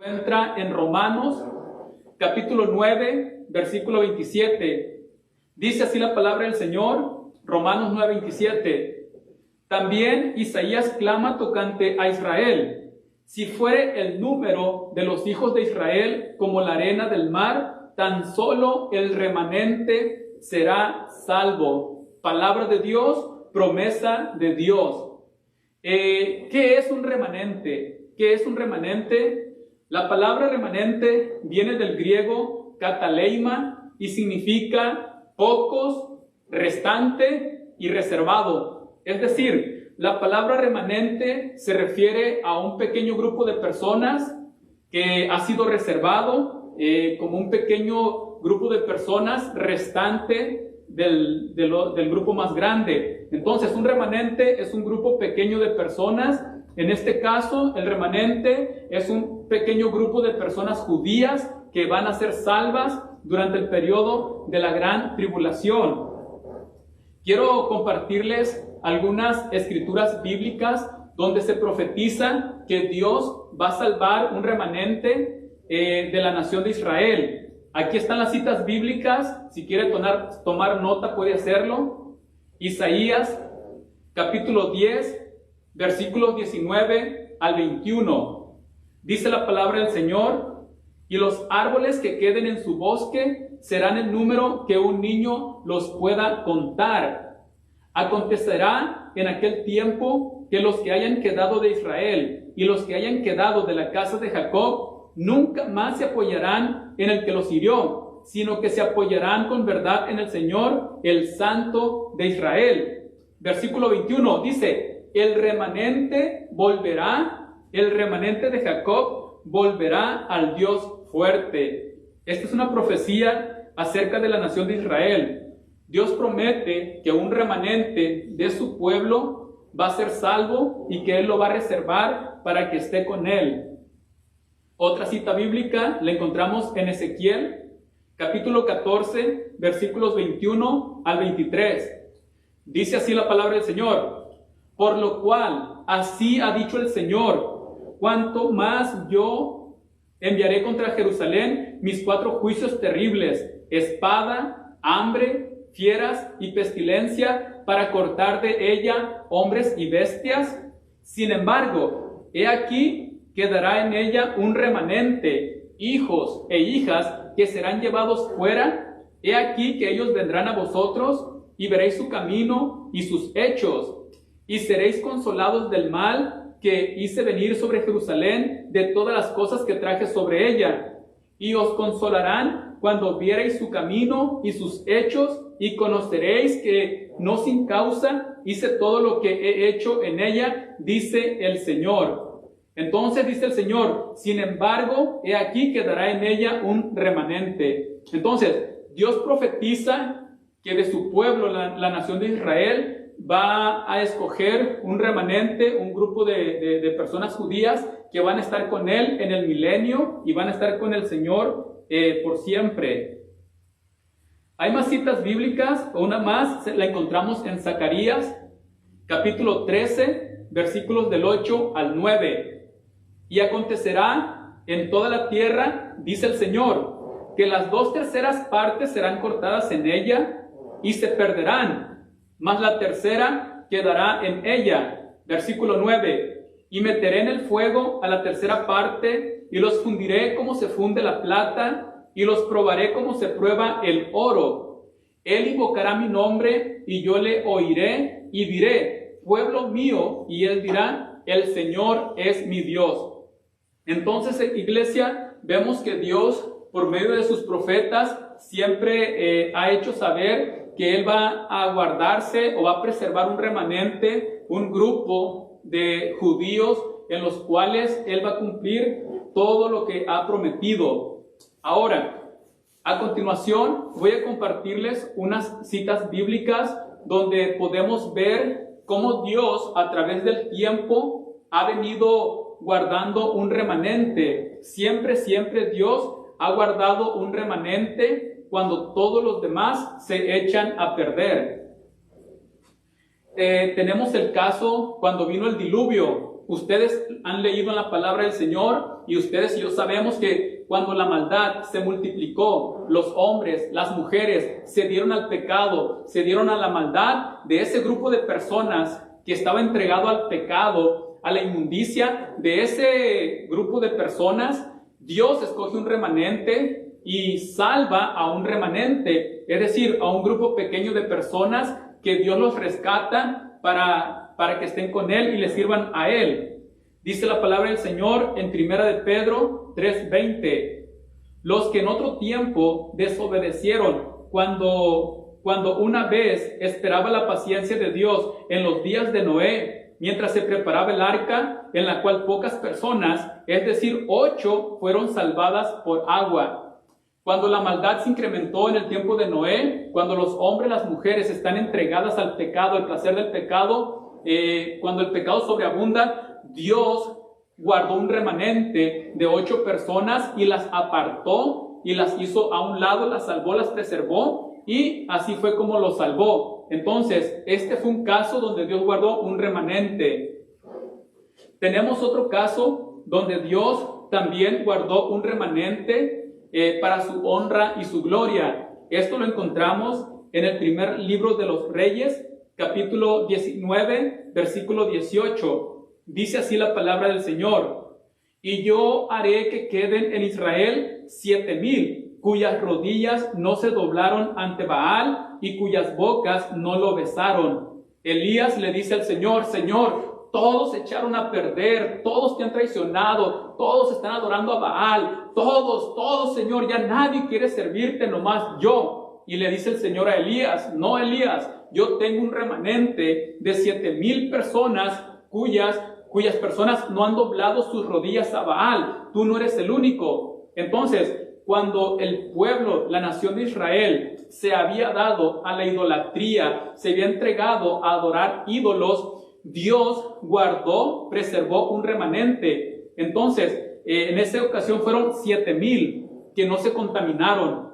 Entra en Romanos, capítulo 9, versículo 27. Dice así la palabra del Señor, Romanos 9, 27. También Isaías clama tocante a Israel. Si fuere el número de los hijos de Israel como la arena del mar, tan solo el remanente será salvo. Palabra de Dios, promesa de Dios. ¿Qué es un remanente? ¿Qué es un remanente? La palabra remanente viene del griego kataleima y significa pocos, restante y reservado. Es decir, la palabra remanente se refiere a un pequeño grupo de personas que ha sido reservado como un pequeño grupo de personas restante del grupo más grande. Entonces, un remanente es un grupo pequeño de personas. En este caso, el remanente es un pequeño grupo de personas judías que van a ser salvas durante el periodo de la gran tribulación. Quiero compartirles algunas escrituras bíblicas donde se profetiza que Dios va a salvar un remanente de la nación de Israel. Aquí están las citas bíblicas. Si quiere tomar nota, puede hacerlo. Isaías, capítulo 10, versículos 19 al 21. Dice la palabra del Señor: y los árboles que queden en su bosque serán el número que un niño los pueda contar. Acontecerá en aquel tiempo que los que hayan quedado de Israel y los que hayan quedado de la casa de Jacob nunca más se apoyarán en el que los hirió, sino que se apoyarán con verdad en el Señor, el Santo de Israel. Versículo 21 dice: el remanente volverá, el remanente de Jacob volverá al Dios fuerte. Esta es una profecía acerca de la nación de Israel. Dios promete que un remanente de su pueblo va a ser salvo y que Él lo va a reservar para que esté con Él. Otra cita bíblica la encontramos en Ezequiel, capítulo 14, versículos 21 al 23. Dice así la palabra del Señor: por lo cual, así ha dicho el Señor, cuanto más yo enviaré contra Jerusalén mis 4 juicios terribles, espada, hambre, fieras y pestilencia, para cortar de ella hombres y bestias. Sin embargo, he aquí quedará en ella un remanente, hijos e hijas que serán llevados fuera. He aquí que ellos vendrán a vosotros y veréis su camino y sus hechos, y seréis consolados del mal que hice venir sobre Jerusalén, de todas las cosas que traje sobre ella. Y os consolarán cuando viereis su camino y sus hechos, y conoceréis que no sin causa hice todo lo que he hecho en ella, dice el Señor. Entonces dice el Señor: sin embargo, he aquí quedará en ella un remanente. Entonces, Dios profetiza que de su pueblo, la nación de Israel, va a escoger un remanente, un grupo de personas judías que van a estar con Él en el milenio y van a estar con el Señor por siempre. Hay más citas bíblicas, una más la encontramos en Zacarías, capítulo 13, versículos del 8 al 9. Y acontecerá en toda la tierra, dice el Señor, que las 2/3 partes serán cortadas en ella y se perderán, mas la tercera quedará en ella. Versículo 9. Y meteré en el fuego a la 3/3 parte, y los fundiré como se funde la plata, y los probaré como se prueba el oro. Él invocará mi nombre, y yo le oiré, y diré: pueblo mío, y él dirá: el Señor es mi Dios. Entonces, iglesia, vemos que Dios, por medio de sus profetas, siempre ha hecho saber que Él va a guardarse o va a preservar un remanente, un grupo de judíos en los cuales Él va a cumplir todo lo que ha prometido. Ahora, a continuación, voy a compartirles unas citas bíblicas donde podemos ver cómo Dios, a través del tiempo, ha venido guardando un remanente. Siempre Dios ha guardado un remanente cuando todos los demás se echan a perder. Tenemos el caso cuando vino el diluvio. Ustedes han leído en la palabra del Señor Y ustedes y yo sabemos que cuando la maldad se multiplicó, los hombres, las mujeres se dieron al pecado, se dieron a la maldad de ese grupo de personas que estaba entregado al pecado, a la inmundicia de ese grupo de personas. Dios escoge un remanente y salva a un remanente, es decir, a un grupo pequeño de personas que Dios los rescata para que estén con Él y le sirvan a Él. Dice la palabra del Señor en 1 de Pedro 3:20, los que en otro tiempo desobedecieron cuando una vez esperaba la paciencia de Dios en los días de Noé, mientras se preparaba el arca, en la cual pocas personas, es decir, 8, fueron salvadas por agua. Cuando la maldad se incrementó en el tiempo de Noé, cuando los hombres y las mujeres están entregadas al pecado, al placer del pecado, cuando el pecado sobreabunda, Dios guardó un remanente de 8 personas y las apartó y las hizo a un lado, las salvó, las preservó, y así fue como los salvó. Entonces, este fue un caso donde Dios guardó un remanente. Tenemos otro caso donde Dios también guardó un remanente para su honra y su gloria. Esto lo encontramos en el primer libro de los Reyes, capítulo 19, versículo 18. Dice así la palabra del Señor: y yo haré que queden en Israel 7,000, cuyas rodillas no se doblaron ante Baal y cuyas bocas no lo besaron. Elías le dice al Señor: Señor, todos se echaron a perder, todos te han traicionado, todos están adorando a Baal, todos, Señor, ya nadie quiere servirte, nomás yo. Y le dice el Señor a Elías: no, Elías, yo tengo un remanente de 7,000 personas cuyas personas no han doblado sus rodillas a Baal. Tú no eres el único. Entonces, cuando el pueblo, la nación de Israel, se había dado a la idolatría, se había entregado a adorar ídolos, Dios guardó, preservó un remanente. Entonces, en esa ocasión fueron 7,000 que no se contaminaron.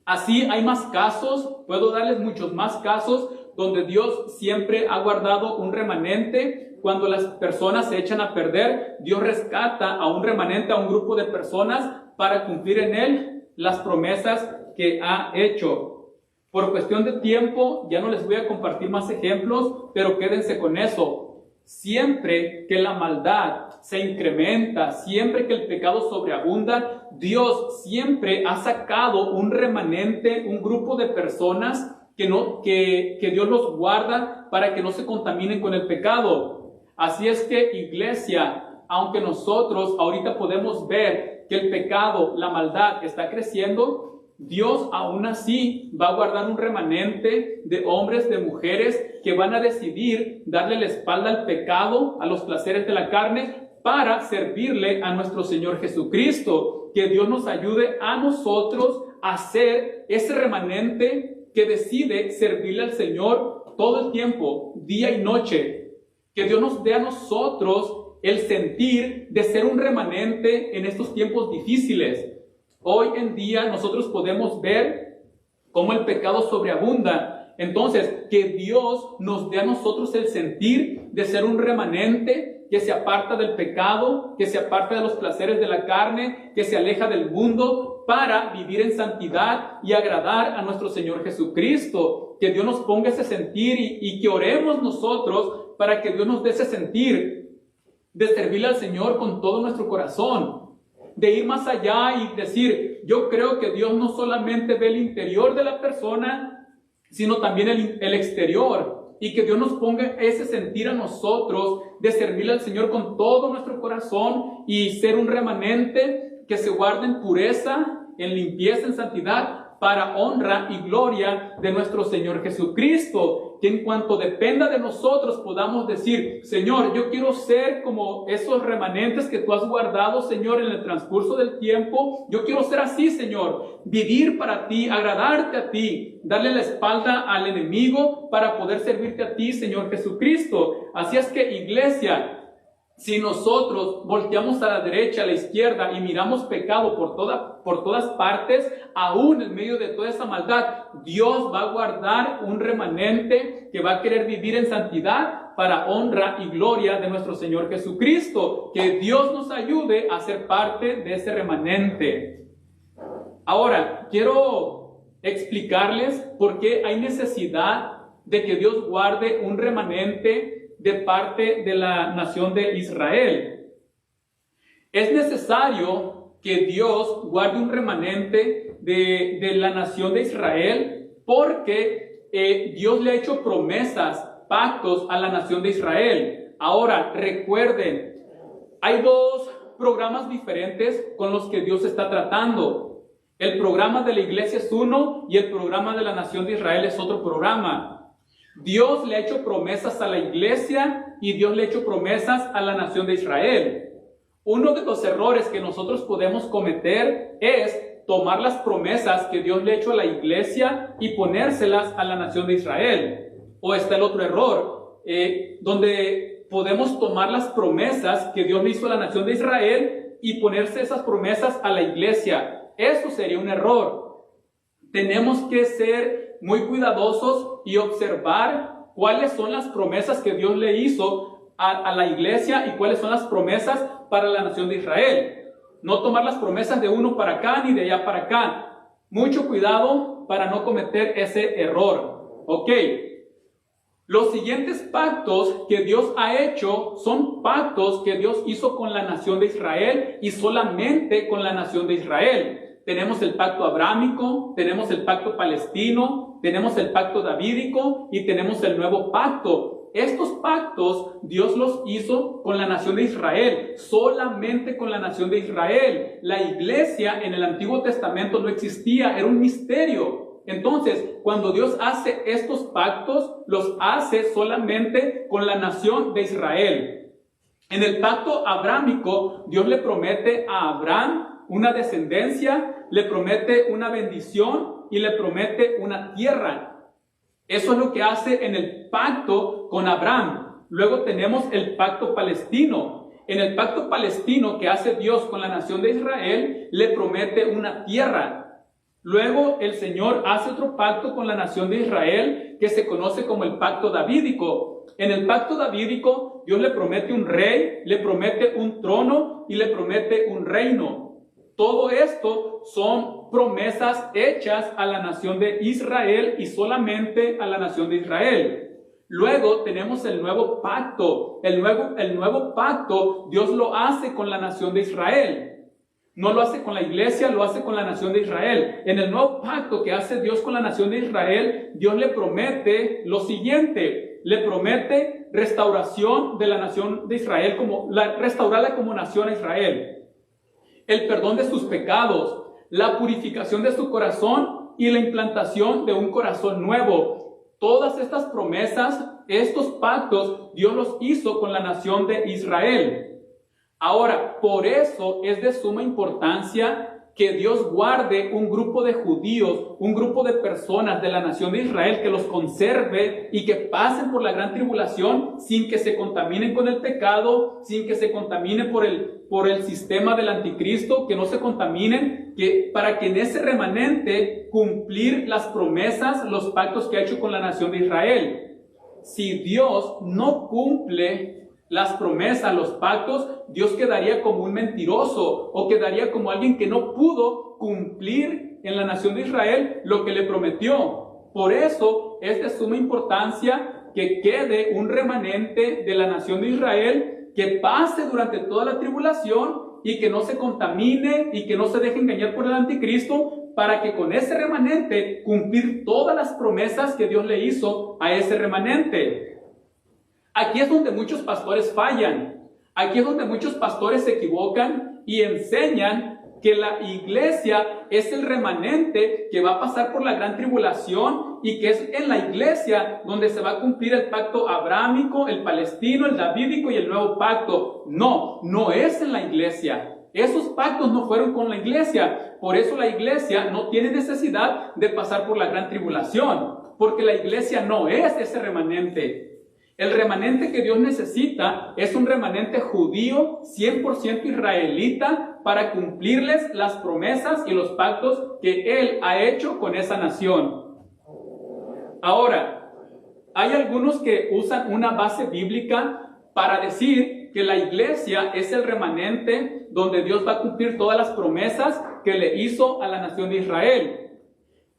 Así hay más casos, puedo darles muchos más casos donde Dios siempre ha guardado un remanente. Cuando las personas se echan a perder, Dios rescata a un remanente, a un grupo de personas, para cumplir en él las promesas que ha hecho. Por cuestión de tiempo, ya no les voy a compartir más ejemplos, pero quédense con eso. Siempre que la maldad se incrementa, siempre que el pecado sobreabunda, Dios siempre ha sacado un remanente, un grupo de personas que Dios los guarda para que no se contaminen con el pecado. Así es que, iglesia, aunque nosotros ahorita podemos ver que el pecado, la maldad está creciendo, Dios aún así va a guardar un remanente de hombres, de mujeres que van a decidir darle la espalda al pecado, a los placeres de la carne, para servirle a nuestro Señor Jesucristo. Que Dios nos ayude a nosotros a ser ese remanente que decide servirle al Señor todo el tiempo, día y noche. Que Dios nos dé a nosotros el sentir de ser un remanente en estos tiempos difíciles. Hoy en día nosotros podemos ver cómo el pecado sobreabunda. Entonces, que Dios nos dé a nosotros el sentir de ser un remanente que se aparta del pecado, que se aparta de los placeres de la carne, que se aleja del mundo para vivir en santidad y agradar a nuestro Señor Jesucristo. Que Dios nos ponga ese sentir y que oremos nosotros para que Dios nos dé ese sentir de servirle al Señor con todo nuestro corazón, de ir más allá y decir: yo creo que Dios no solamente ve el interior de la persona, sino también el exterior, y que Dios nos ponga ese sentir a nosotros de servirle al Señor con todo nuestro corazón y ser un remanente que se guarde en pureza, en limpieza, en santidad, para honra y gloria de nuestro Señor Jesucristo. Que en cuanto dependa de nosotros podamos decir: Señor, yo quiero ser como esos remanentes que tú has guardado, Señor, en el transcurso del tiempo. Yo quiero ser así, Señor, vivir para ti, agradarte a ti, darle la espalda al enemigo para poder servirte a ti, Señor Jesucristo. Así es que, iglesia, si nosotros volteamos a la derecha, a la izquierda y miramos pecado por todas partes, aún en medio de toda esa maldad, Dios va a guardar un remanente que va a querer vivir en santidad para honra y gloria de nuestro Señor Jesucristo. Que Dios nos ayude a ser parte de ese remanente. Ahora, quiero explicarles por qué hay necesidad de que Dios guarde un remanente de parte de la nación de Israel. Es necesario que Dios guarde un remanente de la nación de Israel porque Dios le ha hecho promesas, pactos a la nación de Israel. Ahora, recuerden, hay dos programas diferentes con los que Dios está tratando. El programa de la iglesia es uno y el programa de la nación de Israel es otro programa. Dios le ha hecho promesas a la iglesia y Dios le ha hecho promesas a la nación de Israel. Uno de los errores que nosotros podemos cometer es tomar las promesas que Dios le ha hecho a la iglesia y ponérselas a la nación de Israel. O está el otro error, donde podemos tomar las promesas que Dios le hizo a la nación de Israel y ponerse esas promesas a la iglesia. Eso sería un error. Tenemos que ser muy cuidadosos y observar cuáles son las promesas que Dios le hizo a la iglesia y cuáles son las promesas para la nación de Israel. No tomar las promesas de uno para acá ni de allá para acá. Mucho cuidado para no cometer ese error. Ok. Los siguientes pactos que Dios ha hecho son pactos que Dios hizo con la nación de Israel y solamente con la nación de Israel. Tenemos el pacto abrámico, tenemos el pacto palestino, tenemos el pacto davídico y tenemos el nuevo pacto. Estos pactos Dios los hizo con la nación de Israel, solamente con la nación de Israel. La iglesia en el Antiguo Testamento no existía, era un misterio. Entonces, cuando Dios hace estos pactos, los hace solamente con la nación de Israel. En el pacto abrámico, Dios le promete a Abraham una descendencia, le promete una bendición y le promete una tierra. Eso es lo que hace en el pacto con Abraham. Luego tenemos el pacto palestino. En el pacto palestino que hace Dios con la nación de Israel, le promete una tierra. Luego el Señor hace otro pacto con la nación de Israel que se conoce como el pacto davídico. En el pacto davídico, Dios le promete un rey, le promete un trono y le promete un reino. Todo esto son promesas hechas a la nación de Israel y solamente a la nación de Israel. Luego tenemos el nuevo pacto. El nuevo pacto Dios lo hace con la nación de Israel. No lo hace con la iglesia, lo hace con la nación de Israel. En el nuevo pacto que hace Dios con la nación de Israel, Dios le promete lo siguiente. Le promete restauración de la nación de Israel, restaurarla como nación a Israel. El perdón de sus pecados, la purificación de su corazón y la implantación de un corazón nuevo. Todas estas promesas, estos pactos, Dios los hizo con la nación de Israel. Ahora, por eso es de suma importancia que Dios guarde un grupo de judíos, un grupo de personas de la nación de Israel, que los conserve y que pasen por la gran tribulación sin que se contaminen con el pecado, sin que se contaminen por el sistema del anticristo, que no se contaminen, para que en ese remanente cumplir las promesas, los pactos que ha hecho con la nación de Israel. Si Dios no cumple las promesas, los pactos, Dios quedaría como un mentiroso o quedaría como alguien que no pudo cumplir en la nación de Israel lo que le prometió. Por eso es de suma importancia que quede un remanente de la nación de Israel que pase durante toda la tribulación y que no se contamine y que no se deje engañar por el anticristo, para que con ese remanente cumplir todas las promesas que Dios le hizo a ese remanente. Aquí es donde muchos pastores fallan. Aquí es donde muchos pastores se equivocan y enseñan que la iglesia es el remanente que va a pasar por la gran tribulación y que es en la iglesia donde se va a cumplir el pacto abrámico, el palestino, el davídico y el nuevo pacto. No, no es en la iglesia. Esos pactos no fueron con la iglesia. Por eso la iglesia no tiene necesidad de pasar por la gran tribulación, porque la iglesia no es ese remanente. El remanente que Dios necesita es un remanente judío, 100% israelita, para cumplirles las promesas y los pactos que Él ha hecho con esa nación. Ahora, Hay algunos que usan una base bíblica para decir que la iglesia es el remanente donde Dios va a cumplir todas las promesas que le hizo a la nación de Israel.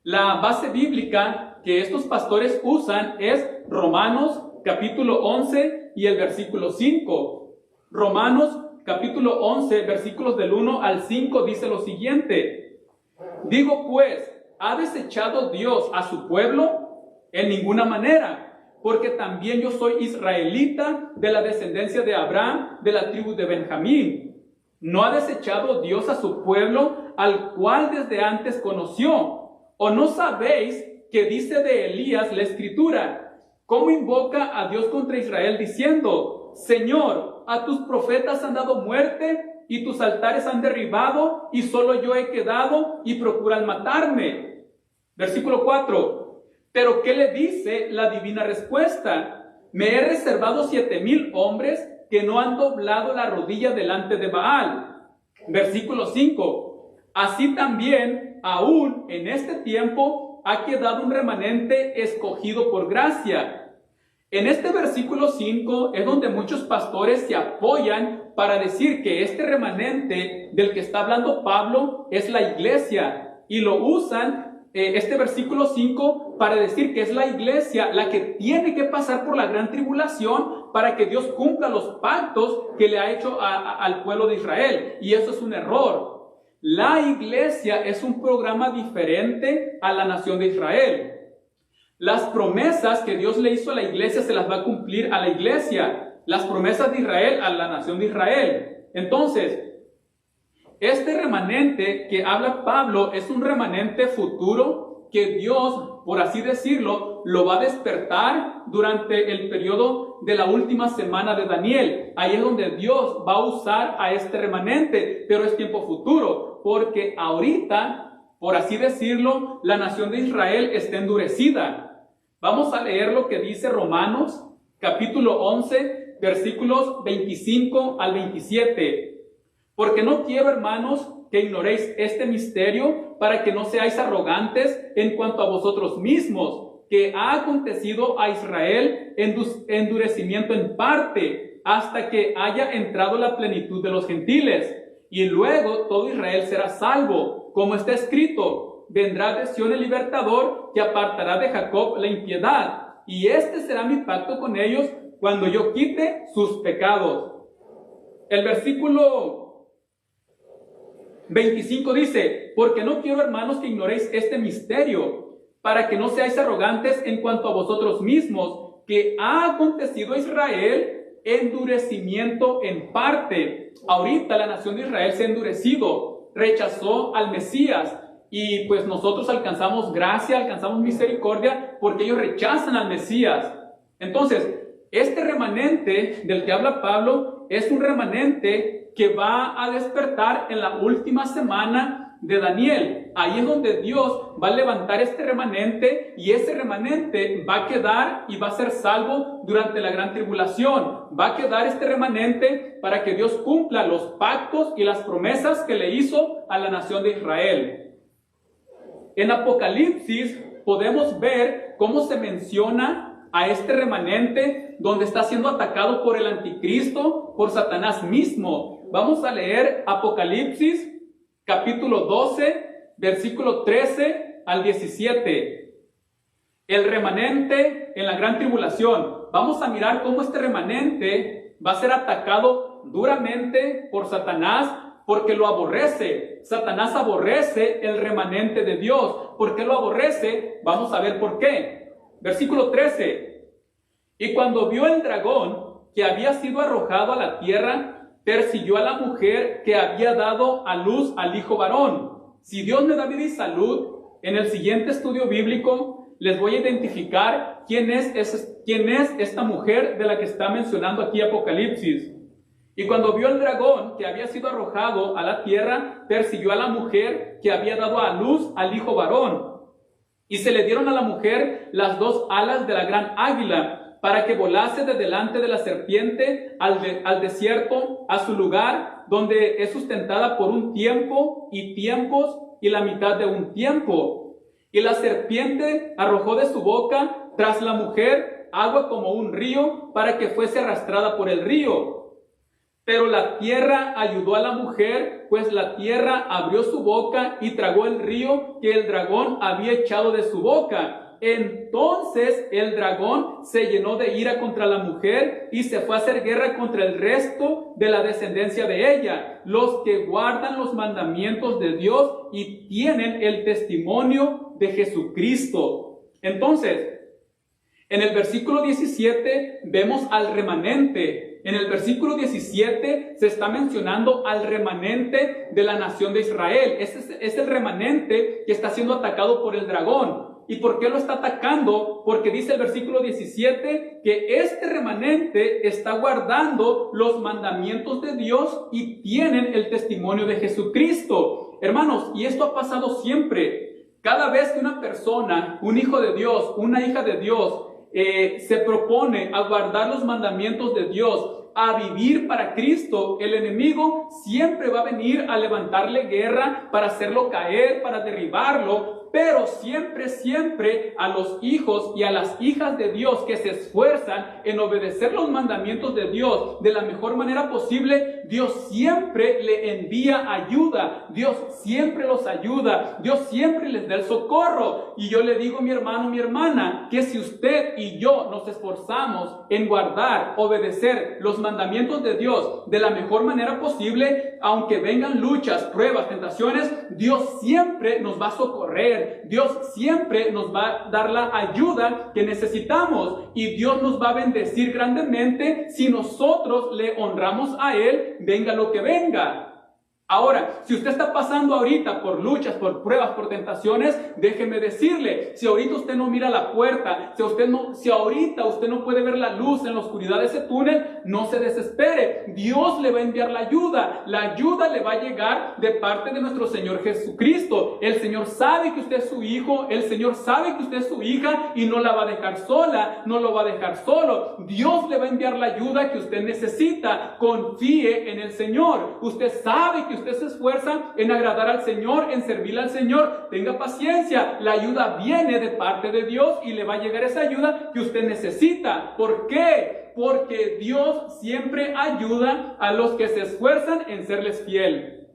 La base bíblica que estos pastores usan es Romanos capítulo 11 y el versículo 5. Romanos capítulo 11, versículos del 1 al 5 dice lo siguiente: digo pues, ¿ha desechado Dios a su pueblo? En ninguna manera, porque también yo soy israelita de la descendencia de Abraham, de la tribu de Benjamín. ¿No ha desechado Dios a su pueblo, al cual desde antes conoció? ¿O no sabéis que dice de Elías la Escritura? ¿Cómo invoca a Dios contra Israel diciendo: Señor, a tus profetas han dado muerte y tus altares han derribado y solo yo he quedado y procuran matarme? Versículo 4. Pero ¿qué le dice la divina respuesta? Me he reservado 7,000 hombres que no han doblado la rodilla delante de Baal. Versículo 5. Así también, aún en este tiempo, ha quedado un remanente escogido por gracia. En este versículo 5 es donde muchos pastores se apoyan para decir que este remanente del que está hablando Pablo es la iglesia, y lo usan este versículo 5 para decir que es la iglesia la que tiene que pasar por la gran tribulación para que Dios cumpla los pactos que le ha hecho al pueblo de Israel. Y eso es un error. La iglesia es un programa diferente a la nación de Israel. Las promesas que Dios le hizo a la iglesia se las va a cumplir a la iglesia. Las promesas de Israel a la nación de Israel. Entonces, este remanente que habla Pablo es un remanente futuro que Dios, por así decirlo, lo va a despertar durante el periodo de la última semana de Daniel. Ahí es donde Dios va a usar a este remanente, pero es tiempo futuro, porque ahorita, por así decirlo, la nación de Israel está endurecida. Vamos a leer lo que dice Romanos, capítulo 11, versículos 25 al 27. Porque no quiero, hermanos, que ignoréis este misterio, para que no seáis arrogantes en cuanto a vosotros mismos, que ha acontecido a Israel endurecimiento en parte, hasta que haya entrado la plenitud de los gentiles. Y luego todo Israel será salvo, como está escrito: vendrá de Sión el libertador, que apartará de Jacob la impiedad. Y este será mi pacto con ellos, cuando yo quite sus pecados. El versículo 25 dice: porque no quiero, hermanos, que ignoréis este misterio, para que no seáis arrogantes en cuanto a vosotros mismos, que ha acontecido a Israel endurecimiento en parte. Ahorita la nación de Israel se ha endurecido, rechazó al Mesías, y pues nosotros alcanzamos gracia, alcanzamos misericordia, porque ellos rechazan al Mesías. Entonces, este remanente del que habla Pablo es un remanente que va a despertar en la última semana de Daniel. Ahí es donde Dios va a levantar este remanente, y ese remanente va a quedar y va a ser salvo durante la gran tribulación. Va a quedar este remanente para que Dios cumpla los pactos y las promesas que le hizo a la nación de Israel. En Apocalipsis podemos ver cómo se menciona a este remanente, donde está siendo atacado por el anticristo, por Satanás mismo. Vamos a leer Apocalipsis capítulo 12, versículo 13 al 17. El remanente en la gran tribulación. Vamos a mirar cómo este remanente va a ser atacado duramente por Satanás, porque lo aborrece. Satanás aborrece el remanente de Dios. ¿Por qué lo aborrece? Vamos a ver por qué. Versículo 13. Y cuando vio el dragón que había sido arrojado a la tierra, persiguió a la mujer que había dado a luz al hijo varón. Si Dios me da vida y salud, en el siguiente estudio bíblico les voy a identificar quién es esta mujer de la que está mencionando aquí Apocalipsis. Y cuando vio el dragón que había sido arrojado a la tierra, persiguió a la mujer que había dado a luz al hijo varón. Y se le dieron a la mujer las 2 alas de la gran águila, para que volase de delante de la serpiente al desierto, a su lugar, donde es sustentada por un tiempo y tiempos y la mitad de un tiempo. Y la serpiente arrojó de su boca tras la mujer agua como un río para que fuese arrastrada por el río. Pero la tierra ayudó a la mujer, pues la tierra abrió su boca y tragó el río que el dragón había echado de su boca. Entonces el dragón se llenó de ira contra la mujer y se fue a hacer guerra contra el resto de la descendencia de ella, los que guardan los mandamientos de Dios y tienen el testimonio de Jesucristo. Entonces, en el versículo 17 vemos al remanente. En el versículo 17 se está mencionando al remanente de la nación de Israel. Es el remanente que está siendo atacado por el dragón. ¿Y por qué lo está atacando? Porque dice el versículo 17 que este remanente está guardando los mandamientos de Dios y tienen el testimonio de Jesucristo. Hermanos, y esto ha pasado siempre. Cada vez que una persona, un hijo de Dios, una hija de Dios, se propone a guardar los mandamientos de Dios, a vivir para Cristo, el enemigo siempre va a venir a levantarle guerra para hacerlo caer, para derribarlo, pero siempre a los hijos y a las hijas de Dios que se esfuerzan en obedecer los mandamientos de Dios de la mejor manera posible, Dios siempre le envía ayuda, Dios siempre los ayuda, Dios siempre les da el socorro. Y yo le digo, mi hermano, mi hermana, que si usted y yo nos esforzamos en guardar, obedecer los mandamientos de Dios de la mejor manera posible, aunque vengan luchas, pruebas, tentaciones, Dios siempre nos va a socorrer. Dios siempre nos va a dar la ayuda que necesitamos y Dios nos va a bendecir grandemente si nosotros le honramos a Él, venga lo que venga. Ahora, si usted está pasando ahorita por luchas, por pruebas, por tentaciones, déjeme decirle, si ahorita usted no mira la puerta, si ahorita usted no puede ver la luz en la oscuridad de ese túnel, no se desespere. Dios le va a enviar la ayuda le va a llegar de parte de nuestro Señor Jesucristo. El Señor sabe que usted es su hijo, el Señor sabe que usted es su hija y no la va a dejar sola, no lo va a dejar solo. Dios le va a enviar la ayuda que usted necesita. Confíe en el Señor. Usted sabe que usted se esfuerza en agradar al Señor, en servirle al Señor, tenga paciencia, la ayuda viene de parte de Dios y le va a llegar esa ayuda que usted necesita. ¿Por qué? Porque Dios siempre ayuda a los que se esfuerzan en serles fiel.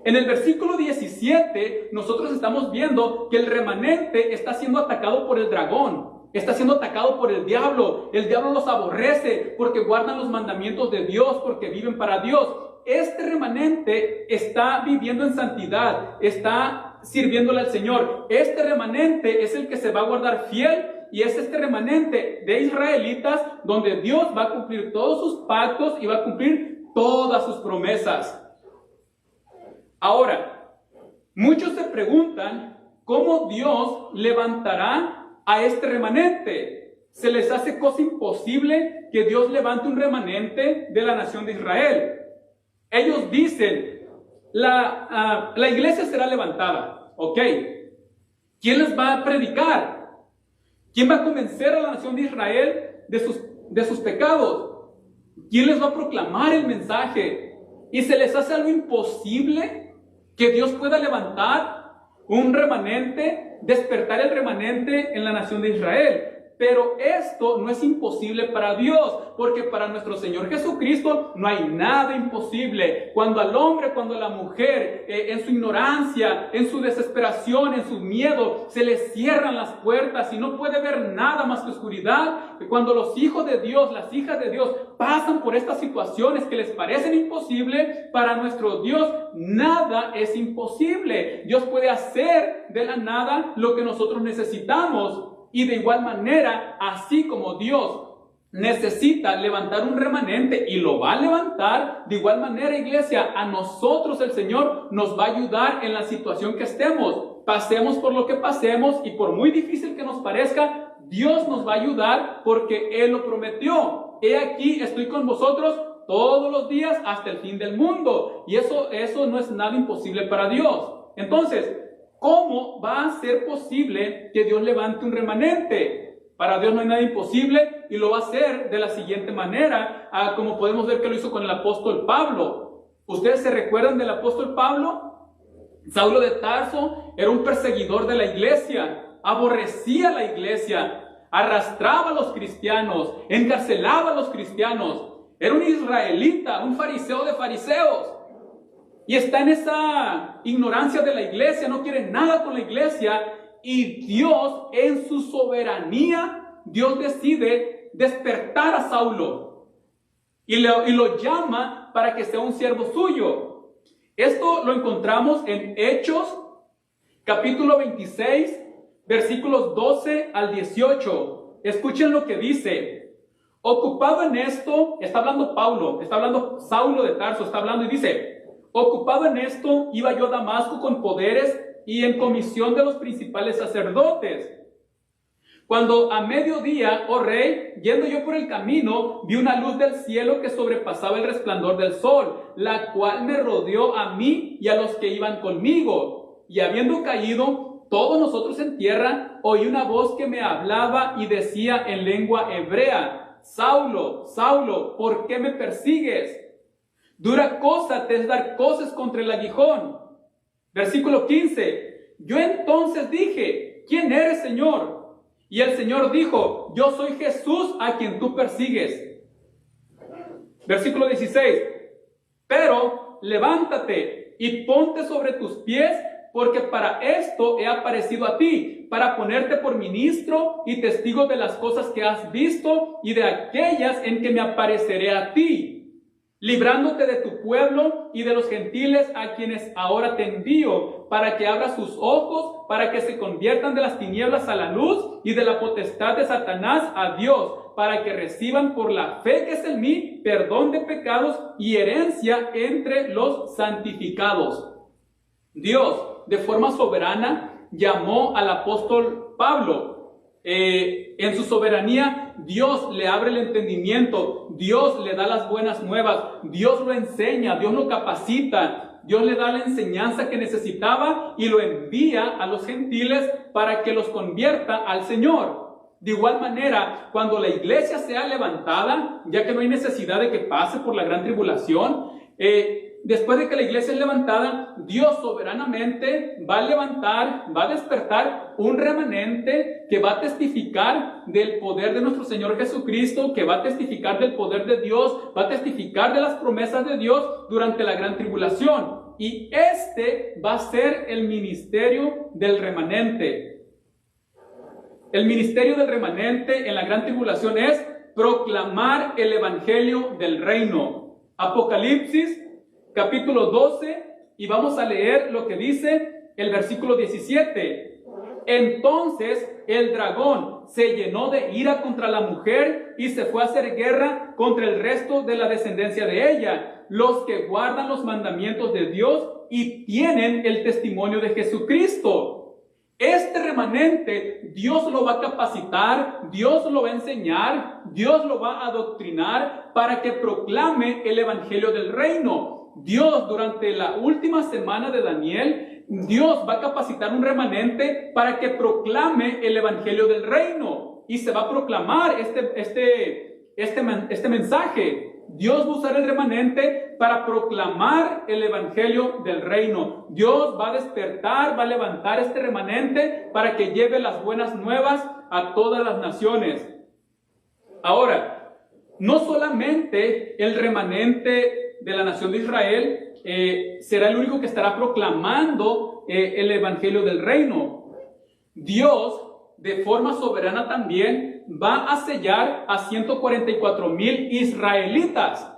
En el versículo 17 nosotros estamos viendo que el remanente está siendo atacado por el dragón. Está siendo atacado por el diablo. El diablo los aborrece porque guardan los mandamientos de Dios, porque viven para Dios. Este remanente está viviendo en santidad, está sirviéndole al Señor. Este remanente es el que se va a guardar fiel y es este remanente de israelitas donde Dios va a cumplir todos sus pactos y va a cumplir todas sus promesas. Ahora, muchos se preguntan cómo Dios levantará a este remanente. Se les hace cosa imposible que Dios levante un remanente de la nación de Israel. Ellos dicen, la iglesia será levantada, ¿ok? ¿Quién les va a predicar? ¿Quién va a convencer a la nación de Israel de sus pecados? ¿Quién les va a proclamar el mensaje? ¿Y se les hace algo imposible que Dios pueda levantar un remanente, despertar el remanente en la nación de Israel? Pero esto no es imposible para Dios, porque para nuestro Señor Jesucristo no hay nada imposible. Cuando al hombre, cuando a la mujer, en su ignorancia, en su desesperación, en su miedo, se les cierran las puertas y no puede ver nada más que oscuridad, cuando los hijos de Dios, las hijas de Dios pasan por estas situaciones que les parecen imposibles, para nuestro Dios nada es imposible. Dios puede hacer de la nada lo que nosotros necesitamos. Y de igual manera, así como Dios necesita levantar un remanente y lo va a levantar, de igual manera, iglesia, a nosotros el Señor nos va a ayudar en la situación que estemos. Pasemos por lo que pasemos y por muy difícil que nos parezca, Dios nos va a ayudar porque Él lo prometió. He aquí, estoy con vosotros todos los días hasta el fin del mundo. Y eso no es nada imposible para Dios. Entonces, ¿cómo va a ser posible que Dios levante un remanente? Para Dios no hay nada imposible y lo va a hacer de la siguiente manera, como podemos ver que lo hizo con el apóstol Pablo. ¿Ustedes se recuerdan del apóstol Pablo? Saulo de Tarso era un perseguidor de la iglesia, aborrecía la iglesia, arrastraba a los cristianos, encarcelaba a los cristianos. Era un israelita, un fariseo de fariseos. Y está en esa ignorancia de la iglesia, no quiere nada con la iglesia. Y Dios, en su soberanía, Dios decide despertar a Saulo. Y lo llama para que sea un siervo suyo. Esto lo encontramos en Hechos, capítulo 26, versículos 12 al 18. Escuchen lo que dice. Ocupado en esto, está hablando Pablo, está hablando Saulo de Tarso, está hablando y dice: ocupado en esto, iba yo a Damasco con poderes y en comisión de los principales sacerdotes. Cuando a mediodía, oh rey, yendo yo por el camino, vi una luz del cielo que sobrepasaba el resplandor del sol, la cual me rodeó a mí y a los que iban conmigo. Y habiendo caído todos nosotros en tierra, oí una voz que me hablaba y decía en lengua hebrea: Saulo, Saulo, ¿por qué me persigues? Dura cosa te es dar coces contra el aguijón. Versículo 15. Yo entonces dije: ¿quién eres, Señor? Y el Señor dijo: yo soy Jesús a quien tú persigues. Versículo 16. Pero levántate y ponte sobre tus pies, porque para esto he aparecido a ti, para ponerte por ministro y testigo de las cosas que has visto y de aquellas en que me apareceré a ti, librándote de tu pueblo y de los gentiles a quienes ahora te envío, para que abras sus ojos, para que se conviertan de las tinieblas a la luz y de la potestad de Satanás a Dios, para que reciban por la fe que es en mí perdón de pecados y herencia entre los santificados. Dios, de forma soberana, llamó al apóstol Pablo. En su soberanía, Dios le abre el entendimiento, Dios le da las buenas nuevas, Dios lo enseña, Dios lo capacita, Dios le da la enseñanza que necesitaba y lo envía a los gentiles para que los convierta al Señor. De igual manera, cuando la iglesia sea levantada, ya que no hay necesidad de que pase por la gran tribulación, después de que la iglesia es levantada, Dios soberanamente va a levantar, va a despertar un remanente que va a testificar del poder de nuestro Señor Jesucristo, que va a testificar del poder de Dios, va a testificar de las promesas de Dios durante la gran tribulación. Y este va a ser el ministerio del remanente. El ministerio del remanente en la gran tribulación es proclamar el evangelio del reino. Apocalipsis capítulo 12, y vamos a leer lo que dice el versículo 17. Entonces el dragón se llenó de ira contra la mujer y se fue a hacer guerra contra el resto de la descendencia de ella, los que guardan los mandamientos de Dios y tienen el testimonio de Jesucristo. Este remanente, Dios lo va a capacitar, Dios lo va a enseñar, Dios lo va a adoctrinar para que proclame el evangelio del reino. Dios, durante la última semana de Daniel, Dios va a capacitar un remanente para que proclame el evangelio del reino. Y se va a proclamar este mensaje. Dios va a usar el remanente para proclamar el evangelio del reino. Dios va a despertar, va a levantar este remanente para que lleve las buenas nuevas a todas las naciones. Ahora, no solamente el remanente de la nación de Israel será el único que estará proclamando el evangelio del reino. Dios, de forma soberana también, va a sellar a 144,000 israelitas.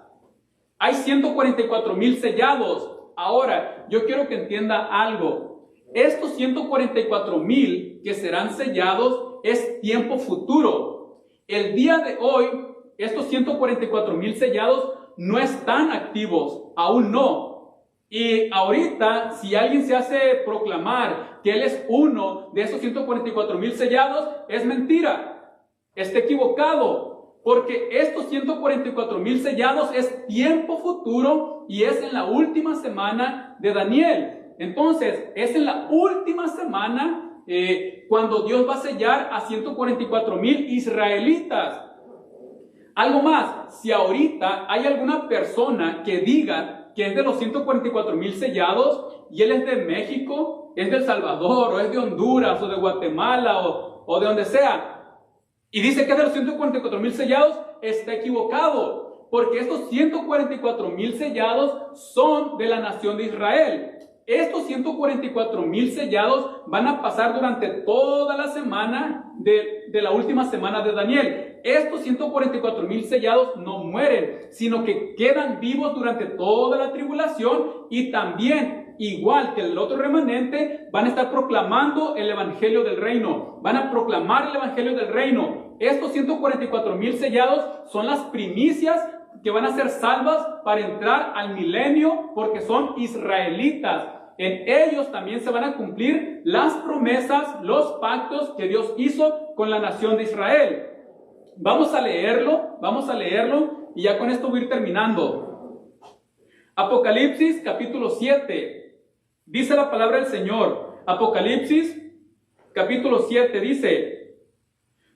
Hay 144,000 sellados. Ahora, yo quiero que entienda algo. Estos 144,000 que serán sellados es tiempo futuro. El día de hoy, estos 144,000 sellados no están activos, aún no. Y ahorita, si alguien se hace proclamar que él es uno de esos 144,000 sellados, es mentira, está equivocado, porque estos 144,000 sellados es tiempo futuro y es en la última semana de Daniel. Entonces, es en la última semana cuando Dios va a sellar a 144,000 israelitas. Algo más, si ahorita hay alguna persona que diga que es de los 144,000 sellados y él es de México, es de El Salvador, o es de Honduras, o de Guatemala, o de donde sea, Y dice que de los 144,000 sellados está equivocado, porque estos 144,000 sellados son de la nación de Israel. Estos 144,000 sellados van a pasar durante toda la semana de la última semana de Daniel. Estos 144,000 sellados no mueren, sino que quedan vivos durante toda la tribulación, y también, igual que el otro remanente, van a estar proclamando el evangelio del reino. Van a proclamar el evangelio del reino. Estos 144,000 sellados son las primicias que van a ser salvas para entrar al milenio, porque son israelitas. En ellos también se van a cumplir las promesas, los pactos que Dios hizo con la nación de Israel. Vamos a leerlo, y ya con esto voy a ir terminando. Apocalipsis capítulo 7, dice la palabra del Señor. Apocalipsis capítulo 7 dice: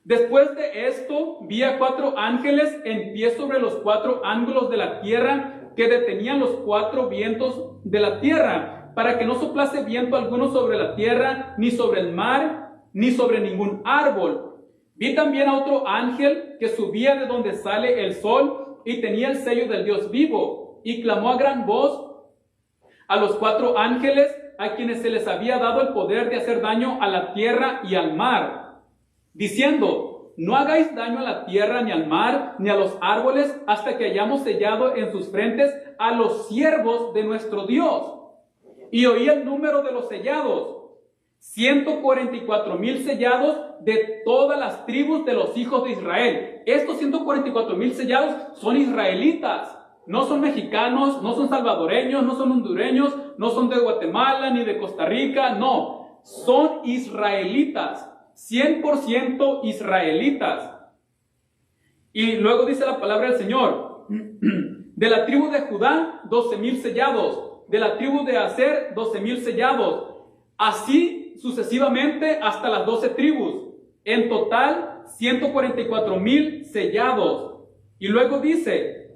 después de esto vi a 4 ángeles en pie sobre los 4 ángulos de la tierra, que detenían los 4 vientos de la tierra, para que no soplase viento alguno sobre la tierra, ni sobre el mar, ni sobre ningún árbol. Vi también a otro ángel que subía de donde sale el sol, y tenía el sello del Dios vivo, y clamó a gran voz a los 4 ángeles, a quienes se les había dado el poder de hacer daño a la tierra y al mar, diciendo: no hagáis daño a la tierra, ni al mar, ni a los árboles, hasta que hayamos sellado en sus frentes a los siervos de nuestro Dios. Y oí el número de los sellados: 144,000 sellados de todas las tribus de los hijos de Israel. Estos 144,000 sellados son israelitas. No son mexicanos, no son salvadoreños, no son hondureños, no son de Guatemala ni de Costa Rica. No, son israelitas. 100% israelitas. Y luego dice la palabra del Señor: de la tribu de Judá, 12,000 sellados. De la tribu de Aser, 12,000 sellados. Así sucesivamente hasta las 12 tribus. En total, 144,000 sellados. Y luego dice: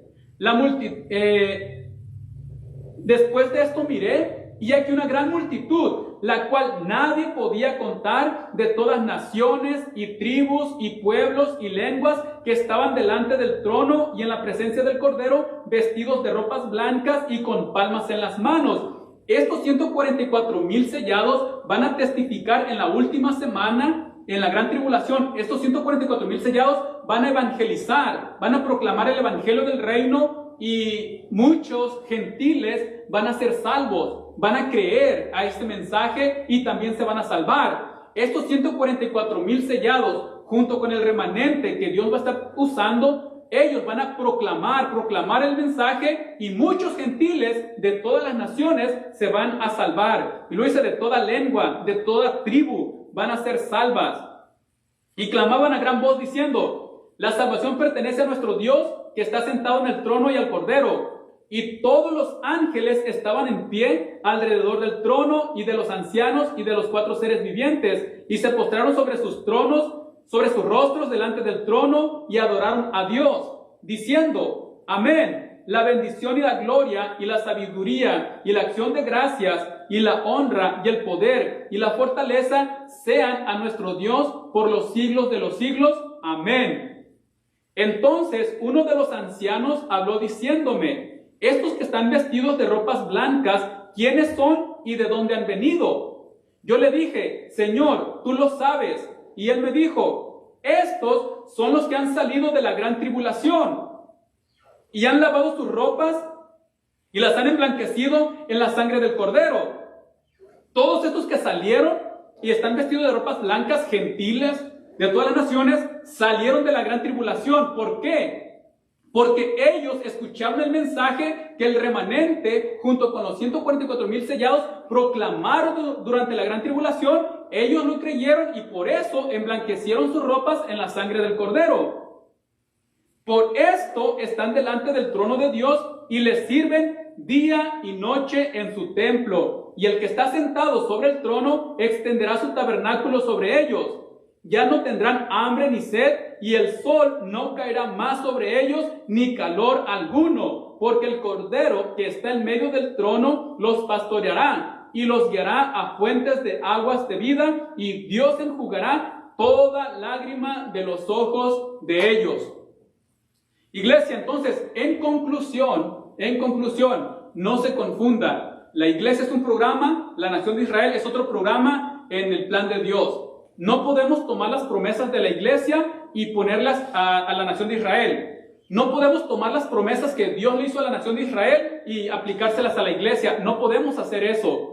después de esto miré, y aquí una gran multitud, la cual nadie podía contar, de todas naciones y tribus y pueblos y lenguas, que estaban delante del trono y en la presencia del Cordero, vestidos de ropas blancas y con palmas en las manos. Estos 144,000 sellados van a testificar en la última semana, en la gran tribulación. Estos 144,000 sellados van a evangelizar, van a proclamar el evangelio del reino, y muchos gentiles van a ser salvos, van a creer a este mensaje y también se van a salvar. Estos 144,000 sellados, junto con el remanente que Dios va a estar usando, ellos van a proclamar el mensaje, y muchos gentiles de todas las naciones se van a salvar. Y lo dice: de toda lengua, de toda tribu van a ser salvas. Y clamaban a gran voz diciendo: la salvación pertenece a nuestro Dios, que está sentado en el trono, y al Cordero. Y todos los ángeles estaban en pie alrededor del trono y de los ancianos y de los 4 seres vivientes, y se postraron sobre sus rostros delante del trono, y adoraron a Dios, diciendo: amén. La bendición y la gloria y la sabiduría y la acción de gracias y la honra y el poder y la fortaleza sean a nuestro Dios por los siglos de los siglos. Amén. Entonces uno de los ancianos habló diciéndome: estos que están vestidos de ropas blancas, ¿quiénes son y de dónde han venido? Yo le dije: Señor, tú lo sabes. Y él me dijo: estos son los que han salido de la gran tribulación y han lavado sus ropas y las han emblanquecido en la sangre del Cordero. Todos estos que salieron y están vestidos de ropas blancas, gentiles de todas las naciones, salieron de la gran tribulación. ¿Por qué? Porque ellos escucharon el mensaje que el remanente, junto con los 144,000 sellados, proclamaron durante la gran tribulación. Ellos no creyeron y por eso emblanquecieron sus ropas en la sangre del Cordero. Por esto están delante del trono de Dios y les sirven día y noche en su templo. Y el que está sentado sobre el trono extenderá su tabernáculo sobre ellos. Ya no tendrán hambre ni sed, y el sol no caerá más sobre ellos, ni calor alguno, porque el Cordero que está en medio del trono los pastoreará y los guiará a fuentes de aguas de vida, y Dios enjugará toda lágrima de los ojos de ellos. Iglesia, entonces, en conclusión, no se confunda. La iglesia es un programa, la nación de Israel es otro programa en el plan de Dios. No podemos tomar las promesas de la iglesia y ponerlas a la nación de Israel. No podemos tomar las promesas que Dios le hizo a la nación de Israel y aplicárselas a la iglesia. No podemos hacer eso.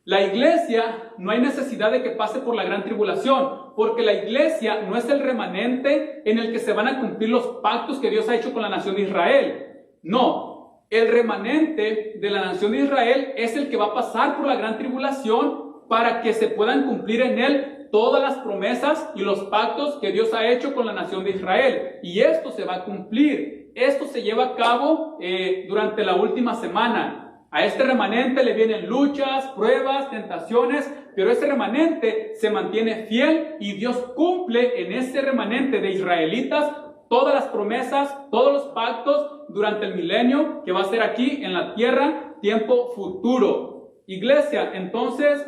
La iglesia no hay necesidad de que pase por la gran tribulación, porque la iglesia no es el remanente en el que se van a cumplir los pactos que Dios ha hecho con la nación de Israel. No, el remanente de la nación de Israel es el que va a pasar por la gran tribulación para que se puedan cumplir en él todas las promesas y los pactos que Dios ha hecho con la nación de Israel. Y esto se va a cumplir. Esto se lleva a cabo durante la última semana. A este remanente le vienen luchas, pruebas, tentaciones, pero ese remanente se mantiene fiel y Dios cumple en ese remanente de israelitas todas las promesas, todos los pactos durante el milenio que va a ser aquí en la tierra, tiempo futuro. Iglesia, entonces,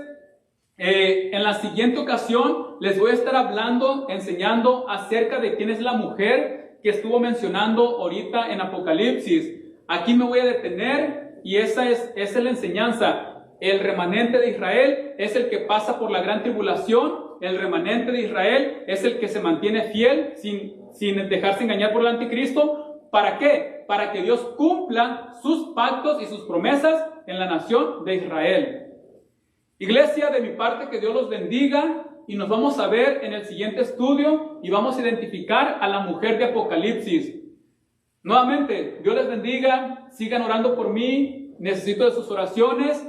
en la siguiente ocasión les voy a estar hablando, enseñando acerca de quién es la mujer que estuvo mencionando ahorita en Apocalipsis. Aquí me voy a detener. Y esa es la enseñanza. El remanente de Israel es el que pasa por la gran tribulación. El remanente de Israel es el que se mantiene fiel sin dejarse engañar por el anticristo. ¿Para qué? Para que Dios cumpla sus pactos y sus promesas en la nación de Israel. Iglesia, de mi parte, que Dios los bendiga. Y nos vamos a ver en el siguiente estudio y vamos a identificar a la mujer de Apocalipsis. Nuevamente, Dios les bendiga, sigan orando por mí, necesito de sus oraciones.